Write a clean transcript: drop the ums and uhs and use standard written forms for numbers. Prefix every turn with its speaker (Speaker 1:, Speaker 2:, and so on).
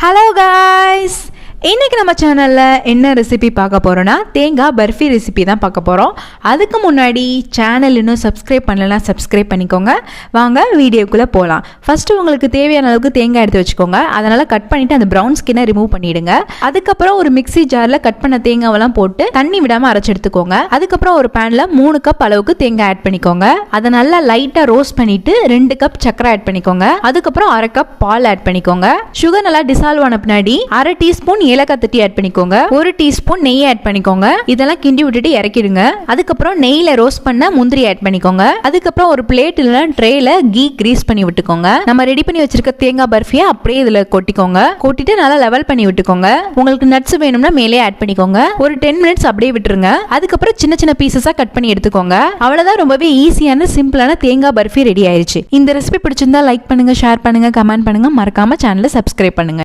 Speaker 1: Hello guys! இன்றைக்கி நம்ம சேனலில் என்ன ரெசிபி பார்க்க போகிறோன்னா தேங்காய் பர்ஃபி ரெசிபி தான் பார்க்க போகிறோம். அதுக்கு முன்னாடி சேனல் இன்னும் சப்ஸ்கிரைப் பண்ணலைன்னா சப்ஸ்கிரைப் பண்ணிக்கோங்க. வாங்க வீடியோக்குள்ளே போகலாம். ஃபஸ்ட்டு உங்களுக்கு தேவையான அளவுக்கு தேங்காய் எடுத்து வச்சுக்கோங்க. அதனால் கட் பண்ணிவிட்டு அந்த ப்ரௌன் ஸ்கின்னை ரிமூவ் பண்ணிவிடுங்க. அதுக்கப்புறம் ஒரு மிக்ஸி ஜாரில் கட் பண்ண தேங்காவெல்லாம் போட்டு தண்ணி விடாமல் அரைச்சி எடுத்துக்கோங்க. அதுக்கப்புறம் ஒரு பேனில் 3 கப் அளவுக்கு தேங்காய் ஆட் பண்ணிக்கோங்க. அதை நல்லா லைட்டாக ரோஸ்ட் பண்ணிவிட்டு 2 கப் சக்கரை ஆட் பண்ணிக்கோங்க. அதுக்கப்புறம் 1/2 கப் பால் ஆட் பண்ணிக்கோங்க. சுகர் நல்லா டிசால்வ் ஆன பின்னாடி 1/2 டீஸ்பூன் ஏலக்காய் தட்டி ஆட் பண்ணிக்கோங்க. 1 டீஸ்பூன் நெய் ஆட் பண்ணிக்கோங்க. இதெல்லாம் கிண்டி விட்டுட்டு இறக்கிடுங்க. அதுக்கப்புறம் நெய்ல ரோஸ்ட் பண்ண முந்திரி ஆட் பண்ணிக்கோங்க. அதுக்கப்புறம் ஒரு பிளேட் இல்ல ட்ரேல கீ கிரீஸ் பண்ணி விட்டுக்கோங்க. நம்ம ரெடி பண்ணி வச்சிருக்க தேங்காய் பர்ஃபியை அப்படியே இதுல கொட்டிக்கோங்க. கொட்டிட்டு நல்லா லெவல் பண்ணி விட்டுக்கோங்க. உங்களுக்கு நட்ஸ் வேணும்னா மேலே ஆட் பண்ணிக்கோங்க. ஒரு 10 மினிட்ஸ் அப்படியே விட்டுருங்க. அதுக்கப்புறம் சின்ன சின்ன பீசஸா கட் பண்ணி எடுத்துக்கோங்க. அவ்வளவுதான், ரொம்பவே ஈஸியான சிம்பிளான தேங்காய் பர்ஃபி ரெடி ஆயிருச்சு. இந்த ரெசிபி பிடிச்சிருந்தா லைக் பண்ணுங்க, ஷேர் பண்ணுங்க, கமெண்ட் பண்ணுங்க, மறக்காம சேனலை சப்ஸ்கிரைப் பண்ணுங்க.